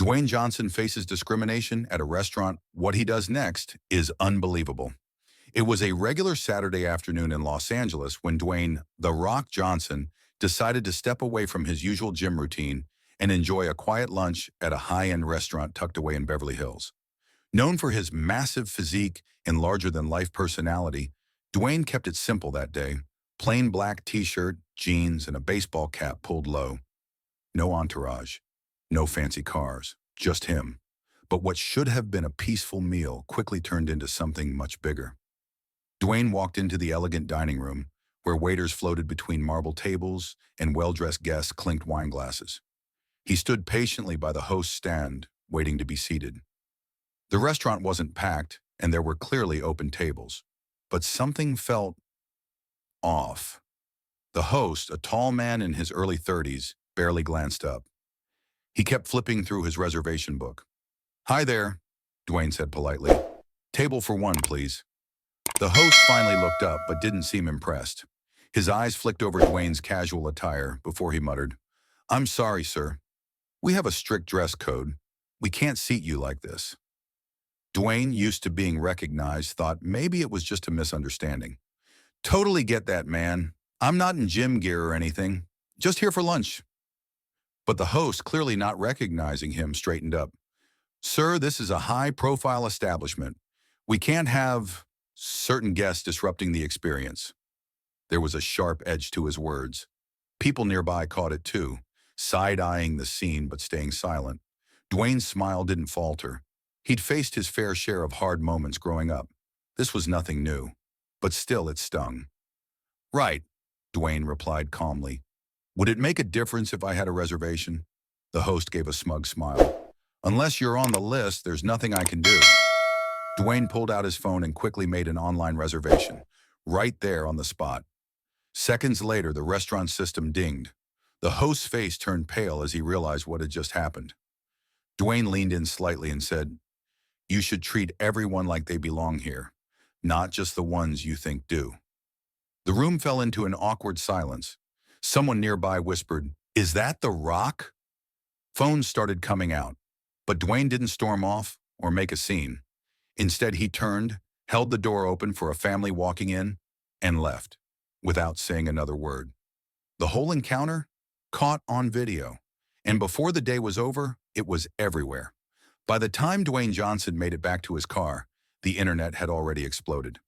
Dwayne Johnson faces discrimination at a restaurant. What he does next is unbelievable. It was a regular Saturday afternoon in Los Angeles when Dwayne "The Rock" Johnson decided to step away from his usual gym routine and enjoy a quiet lunch at a high-end restaurant tucked away in Beverly Hills. Known for his massive physique and larger-than-life personality, Dwayne kept it simple that day. Plain black t-shirt, jeans, and a baseball cap pulled low. No entourage, no fancy cars, just him. But what should have been a peaceful meal quickly turned into something much bigger. Dwayne walked into the elegant dining room, where waiters floated between marble tables and well-dressed guests clinked wine glasses. He stood patiently by the host's stand, waiting to be seated. The restaurant wasn't packed, and there were clearly open tables. But something felt off. The host, a tall man in his early 30s, barely glanced up. He kept flipping through his reservation book. "Hi there," Dwayne said politely. "Table for one, please." The host finally looked up but didn't seem impressed. His eyes flicked over Dwayne's casual attire before he muttered, "I'm sorry, sir. We have a strict dress code. We can't seat you like this." Dwayne, used to being recognized, thought maybe it was just a misunderstanding. "Totally get that, man. I'm not in gym gear or anything. Just here for lunch." But the host, clearly not recognizing him, straightened up. "Sir, this is a high-profile establishment. We can't have certain guests disrupting the experience." There was a sharp edge to his words. People nearby caught it too, side-eyeing the scene but staying silent. Dwayne's smile didn't falter. He'd faced his fair share of hard moments growing up. This was nothing new, but still it stung. "Right," Dwayne replied calmly. "Would it make a difference if I had a reservation?" The host gave a smug smile. "Unless you're on the list, there's nothing I can do." Dwayne pulled out his phone and quickly made an online reservation, right there on the spot. Seconds later, the restaurant system dinged. The host's face turned pale as he realized what had just happened. Dwayne leaned in slightly and said, "You should treat everyone like they belong here, not just the ones you think do." The room fell into an awkward silence. Someone nearby whispered, "Is that The Rock?" Phones started coming out, but Dwayne didn't storm off or make a scene. Instead, he turned, held the door open for a family walking in, and left, without saying another word. The whole encounter caught on video, and before the day was over, it was everywhere. By the time Dwayne Johnson made it back to his car, the internet had already exploded.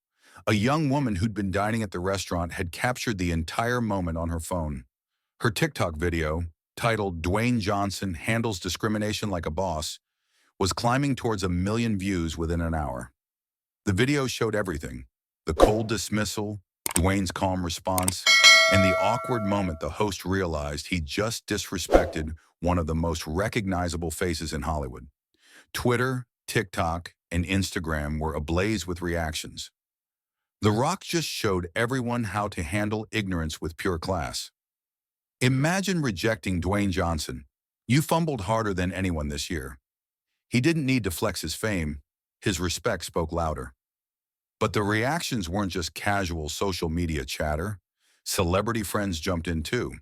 A young woman who'd been dining at the restaurant had captured the entire moment on her phone. Her TikTok video, titled "Dwayne Johnson Handles Discrimination Like a Boss," was climbing towards 1 million views within an hour. The video showed everything: the cold dismissal, Dwayne's calm response, and the awkward moment the host realized he just disrespected one of the most recognizable faces in Hollywood. Twitter, TikTok, and Instagram were ablaze with reactions. The Rock just showed everyone how to handle ignorance with pure class. Imagine rejecting Dwayne Johnson. "You fumbled harder than anyone this year." He didn't need to flex his fame. His respect spoke louder. But the reactions weren't just casual social media chatter. Celebrity friends jumped in too.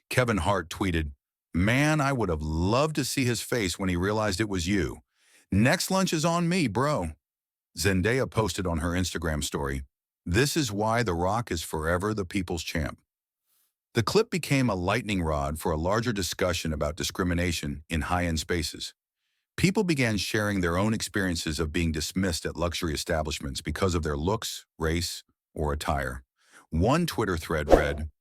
Kevin Hart tweeted, "Man, I would have loved to see his face when he realized it was you. Next lunch is on me, bro." Zendaya posted on her Instagram story, "This is why The Rock is forever the people's champ." The clip became a lightning rod for a larger discussion about discrimination in high-end spaces. People began sharing their own experiences of being dismissed at luxury establishments because of their looks, race, or attire. One Twitter thread read,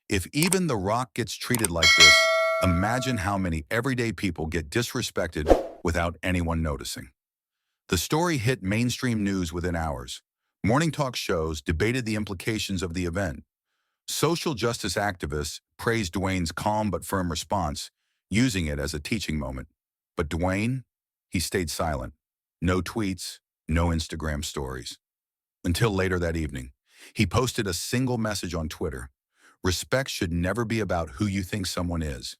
"If even The Rock gets treated like this, imagine how many everyday people get disrespected without anyone noticing." The story hit mainstream news within hours. Morning talk shows debated the implications of the event. Social justice activists praised Dwayne's calm but firm response, using it as a teaching moment. But Dwayne, he stayed silent. No tweets, no Instagram stories. Until later that evening, he posted a single message on Twitter. "Respect should never be about who you think someone is.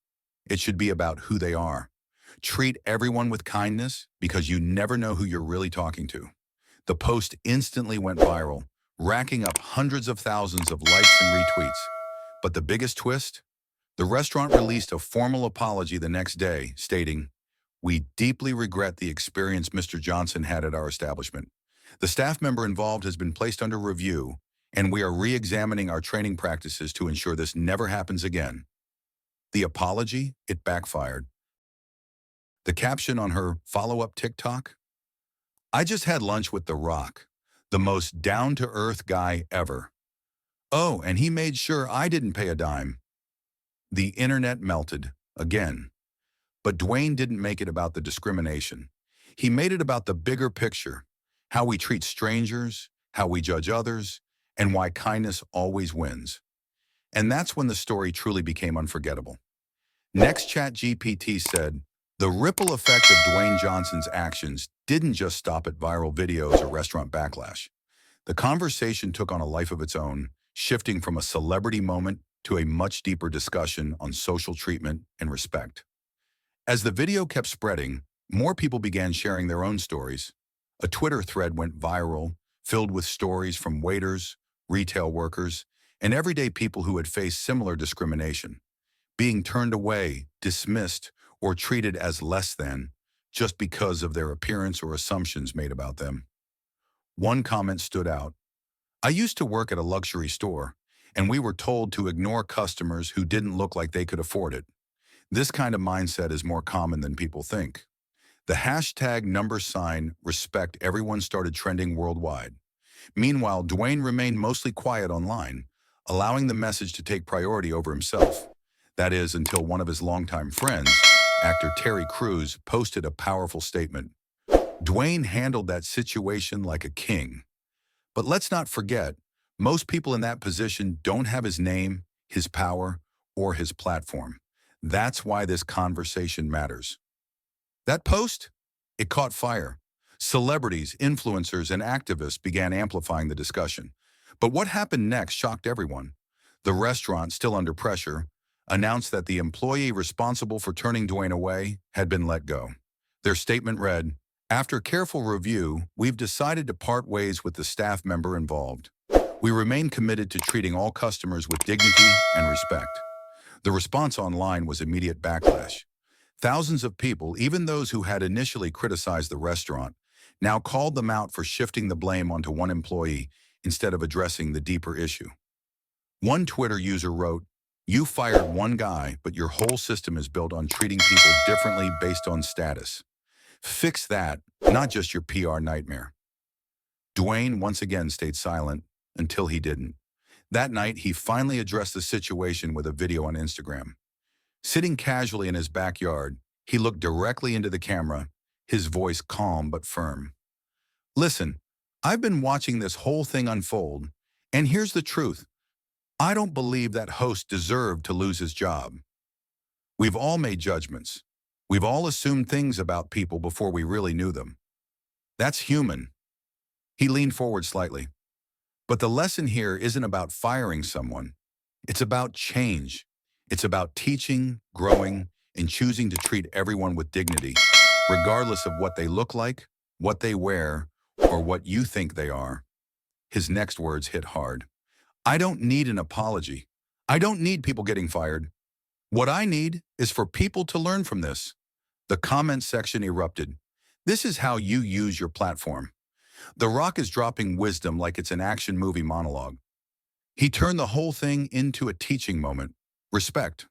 It should be about who they are. Treat everyone with kindness because you never know who you're really talking to." The post instantly went viral, racking up hundreds of thousands of likes and retweets. But the biggest twist? The restaurant released a formal apology the next day, stating, We deeply regret the experience Mr. Johnson had at our establishment. The staff member involved has been placed under review, and we are re-examining our training practices to ensure this never happens again. The apology, it backfired. The caption on her follow-up TikTok? I just had lunch with The Rock, the most down-to-earth guy ever. Oh, and he made sure I didn't pay a dime. The internet melted, again. But Dwayne didn't make it about the discrimination. He made it about the bigger picture, how we treat strangers, how we judge others, and why kindness always wins. And that's when the story truly became unforgettable. Next, ChatGPT said, the ripple effect of Dwayne Johnson's actions didn't just stop at viral videos or restaurant backlash. The conversation took on a life of its own, shifting from a celebrity moment to a much deeper discussion on social treatment and respect. As the video kept spreading, more people began sharing their own stories. A Twitter thread went viral, filled with stories from waiters, retail workers, and everyday people who had faced similar discrimination, being turned away, dismissed, or treated as less than, just because of their appearance or assumptions made about them. One comment stood out. I used to work at a luxury store, and we were told to ignore customers who didn't look like they could afford it. This kind of mindset is more common than people think. The hashtag #respect everyone started trending worldwide. Meanwhile, Dwayne remained mostly quiet online, allowing the message to take priority over himself. That is, until one of his longtime friends, actor Terry Crews, posted a powerful statement. Dwayne handled that situation like a king. But let's not forget, most people in that position don't have his name, his power, or his platform. That's why this conversation matters. That post? It caught fire. Celebrities, influencers, and activists began amplifying the discussion. But what happened next shocked everyone. The restaurant, still under pressure, announced that the employee responsible for turning Dwayne away had been let go. Their statement read, after careful review, we've decided to part ways with the staff member involved. We remain committed to treating all customers with dignity and respect. The response online was immediate backlash. Thousands of people, even those who had initially criticized the restaurant, now called them out for shifting the blame onto one employee instead of addressing the deeper issue. One Twitter user wrote, "You fired one guy, but your whole system is built on treating people differently based on status. Fix that, not just your PR nightmare." Dwayne once again stayed silent until he didn't. That night, he finally addressed the situation with a video on Instagram. Sitting casually in his backyard, he looked directly into the camera, his voice calm but firm. Listen, I've been watching this whole thing unfold, and here's the truth. I don't believe that host deserved to lose his job. We've all made judgments. We've all assumed things about people before we really knew them. That's human. He leaned forward slightly. But the lesson here isn't about firing someone. It's about change. It's about teaching, growing, and choosing to treat everyone with dignity, regardless of what they look like, what they wear, or what you think they are. His next words hit hard. I don't need an apology. I don't need people getting fired. What I need is for people to learn from this. The comment section erupted. This is how you use your platform. The Rock is dropping wisdom like it's an action movie monologue. He turned the whole thing into a teaching moment. Respect.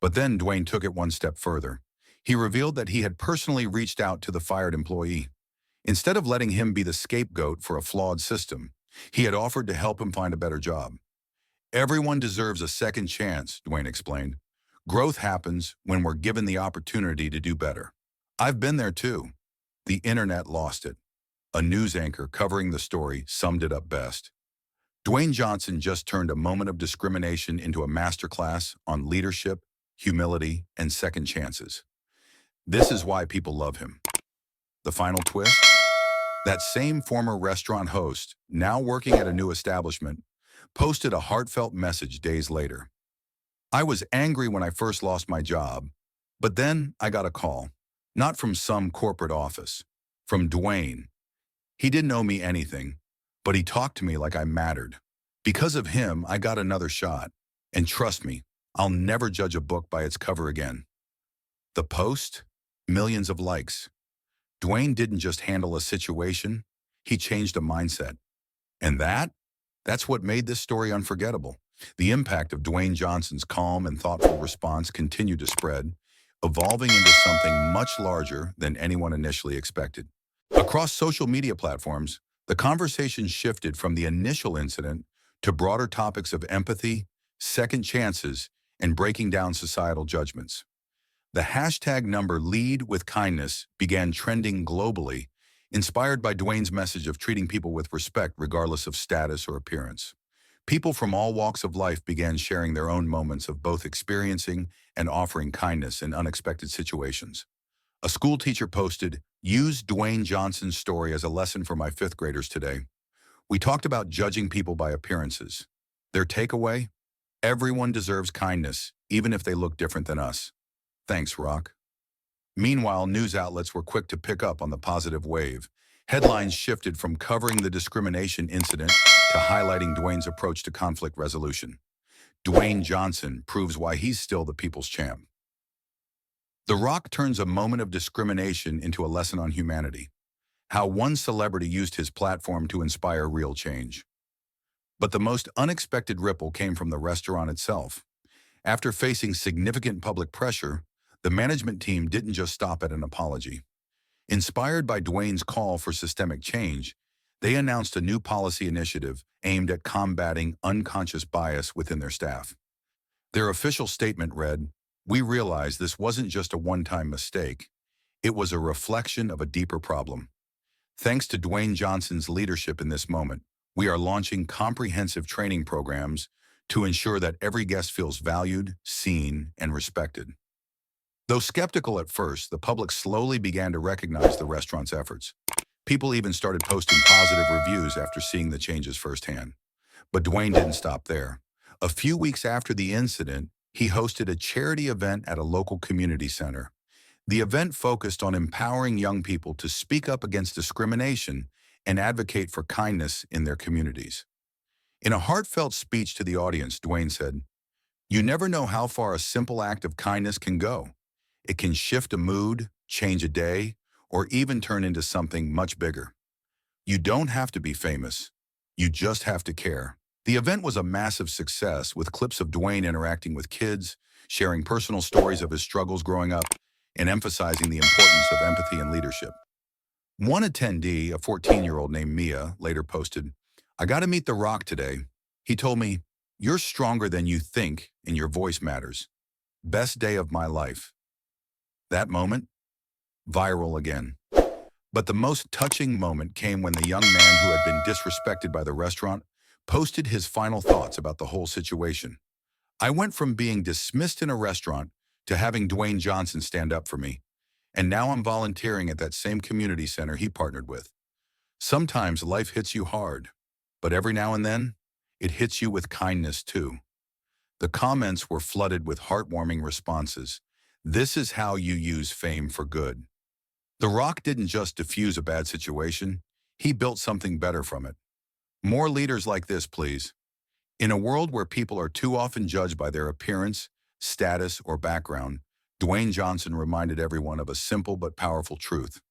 But then Dwayne took it one step further. He revealed that he had personally reached out to the fired employee. Instead of letting him be the scapegoat for a flawed system, he had offered to help him find a better job. Everyone deserves a second chance, Dwayne explained. Growth happens when we're given the opportunity to do better. I've been there too. The internet lost it. A news anchor covering the story summed it up best. Dwayne Johnson just turned a moment of discrimination into a masterclass on leadership, humility, and second chances. This is why people love him. The final twist? That same former restaurant host, now working at a new establishment, posted a heartfelt message days later. I was angry when I first lost my job, but then I got a call, not from some corporate office, from Dwayne. He didn't owe me anything, but he talked to me like I mattered. Because of him, I got another shot. And trust me, I'll never judge a book by its cover again. The post? millions of likes. Dwayne didn't just handle a situation, he changed a mindset. And that's what made this story unforgettable. The impact of Dwayne Johnson's calm and thoughtful response continued to spread, evolving into something much larger than anyone initially expected. Across social media platforms, the conversation shifted from the initial incident to broader topics of empathy, second chances, and breaking down societal judgments. The hashtag number Lead with Kindness began trending globally, inspired by Dwayne's message of treating people with respect regardless of status or appearance. People from all walks of life began sharing their own moments of both experiencing and offering kindness in unexpected situations. A school teacher posted, "Use Dwayne Johnson's story as a lesson for my fifth graders today. We talked about judging people by appearances. Their takeaway? Everyone deserves kindness, even if they look different than us. Thanks, Rock." Meanwhile, news outlets were quick to pick up on the positive wave. Headlines shifted from covering the discrimination incident to highlighting Dwayne's approach to conflict resolution. Dwayne Johnson proves why he's still the people's champ. The Rock turns a moment of discrimination into a lesson on humanity. How one celebrity used his platform to inspire real change. But the most unexpected ripple came from the restaurant itself. After facing significant public pressure, the management team didn't just stop at an apology. Inspired by Dwayne's call for systemic change, they announced a new policy initiative aimed at combating unconscious bias within their staff. Their official statement read, "We realize this wasn't just a one-time mistake. It was a reflection of a deeper problem. Thanks to Dwayne Johnson's leadership in this moment, we are launching comprehensive training programs to ensure that every guest feels valued, seen, and respected." Though skeptical at first, the public slowly began to recognize the restaurant's efforts. People even started posting positive reviews after seeing the changes firsthand. But Dwayne didn't stop there. A few weeks after the incident, he hosted a charity event at a local community center. The event focused on empowering young people to speak up against discrimination and advocate for kindness in their communities. In a heartfelt speech to the audience, Dwayne said, "You never know how far a simple act of kindness can go. It can shift a mood, change a day, or even turn into something much bigger. You don't have to be famous. You just have to care." The event was a massive success, with clips of Dwayne interacting with kids, sharing personal stories of his struggles growing up, and emphasizing the importance of empathy and leadership. One attendee, a 14-year-old named Mia, later posted, "I got to meet The Rock today. He told me, 'You're stronger than you think and your voice matters. Best day of my life.'" That moment? Viral again. But the most touching moment came when the young man who had been disrespected by the restaurant posted his final thoughts about the whole situation. "I went from being dismissed in a restaurant to having Dwayne Johnson stand up for me. And now I'm volunteering at that same community center he partnered with. Sometimes life hits you hard, but every now and then, it hits you with kindness too." The comments were flooded with heartwarming responses. "This is how you use fame for good." The Rock didn't just diffuse a bad situation, he built something better from it. More leaders like this, please. In a world where people are too often judged by their appearance, status, or background, Dwayne Johnson reminded everyone of a simple but powerful truth.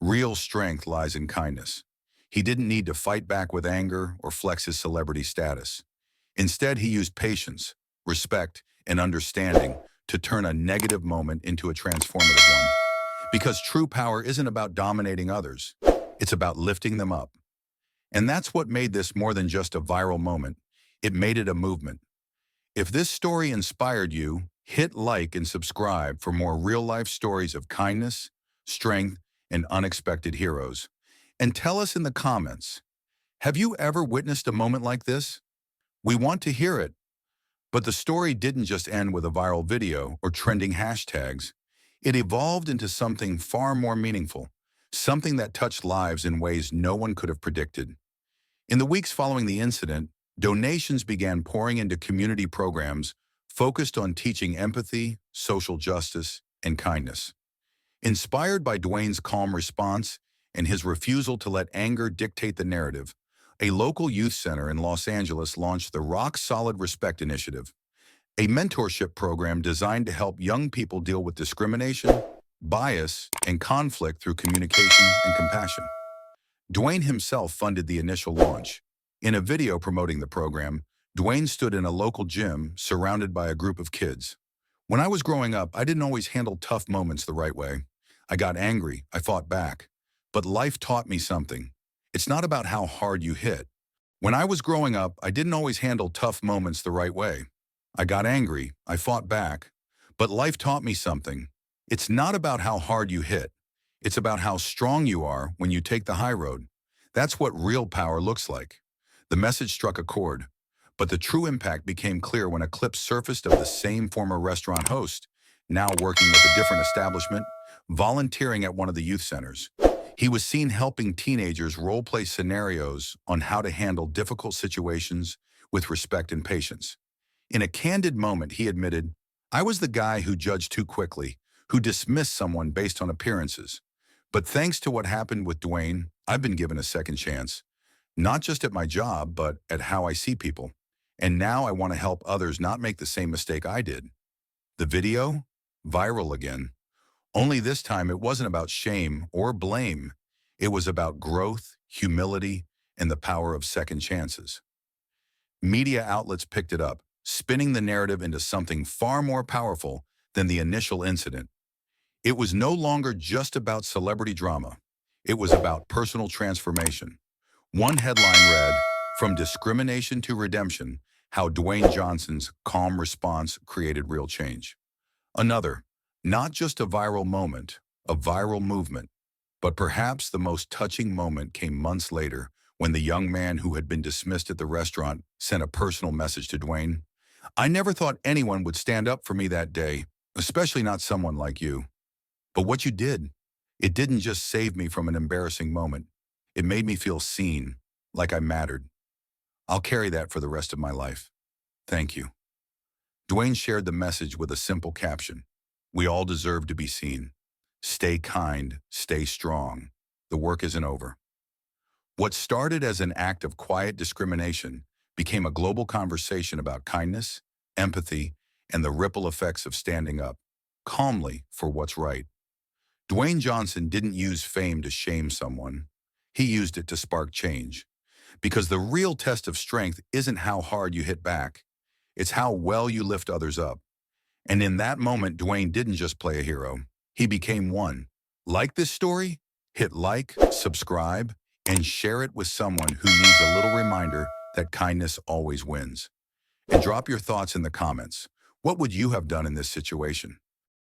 Real strength lies in kindness. He didn't need to fight back with anger or flex his celebrity status. Instead, he used patience, respect, and understanding to turn a negative moment into a transformative one. Because true power isn't about dominating others, it's about lifting them up. And that's what made this more than just a viral moment. It made it a movement. If this story inspired you, hit like and subscribe for more real-life stories of kindness, strength, and unexpected heroes. And tell us in the comments, have you ever witnessed a moment like this? We want to hear it. But the story didn't just end with a viral video or trending hashtags. It evolved into something far more meaningful, something that touched lives in ways no one could have predicted. In the weeks following the incident, donations began pouring into community programs focused on teaching empathy, social justice, and kindness. Inspired by Dwayne's calm response and his refusal to let anger dictate the narrative, a local youth center in Los Angeles launched the Rock Solid Respect Initiative, a mentorship program designed to help young people deal with discrimination, bias, and conflict through communication and compassion. Dwayne himself funded the initial launch. In a video promoting the program, Dwayne stood in a local gym surrounded by a group of kids. When I was growing up, I didn't always handle tough moments the right way. I got angry, I fought back. But life taught me something. It's not about how hard you hit. When I was growing up, I didn't always handle tough moments the right way. I got angry, I fought back. But life taught me something. It's not about how hard you hit. It's about how strong you are when you take the high road. That's what real power looks like. The message struck a chord, but the true impact became clear when a clip surfaced of the same former restaurant host, now working with a different establishment, volunteering at one of the youth centers. He was seen helping teenagers role-play scenarios on how to handle difficult situations with respect and patience. In a candid moment, he admitted, "I was the guy who judged too quickly, who dismissed someone based on appearances. But thanks to what happened with Dwayne, I've been given a second chance, not just at my job, but at how I see people. And now I want to help others not make the same mistake I did." The video? Viral again. Only this time it wasn't about shame or blame. It was about growth, humility, and the power of second chances. Media outlets picked it up, spinning the narrative into something far more powerful than the initial incident. It was no longer just about celebrity drama. It was about personal transformation. One headline read, "From discrimination to redemption, how Dwayne Johnson's calm response created real change." Another, not just a viral moment, a viral movement. But perhaps the most touching moment came months later when the young man who had been dismissed at the restaurant sent a personal message to Dwayne. "I never thought anyone would stand up for me that day, especially not someone like you. But what you did, it didn't just save me from an embarrassing moment. It made me feel seen, like I mattered. I'll carry that for the rest of my life. Thank you." Dwayne shared the message with a simple caption: "We all deserve to be seen. Stay kind, stay strong. The work isn't over." What started as an act of quiet discrimination became a global conversation about kindness, empathy, and the ripple effects of standing up calmly for what's right. Dwayne Johnson didn't use fame to shame someone. He used it to spark change. Because the real test of strength isn't how hard you hit back. It's how well you lift others up. And in that moment, Dwayne didn't just play a hero. He became one. Like this story? Hit like, subscribe, and share it with someone who needs a little reminder that kindness always wins. And drop your thoughts in the comments. What would you have done in this situation?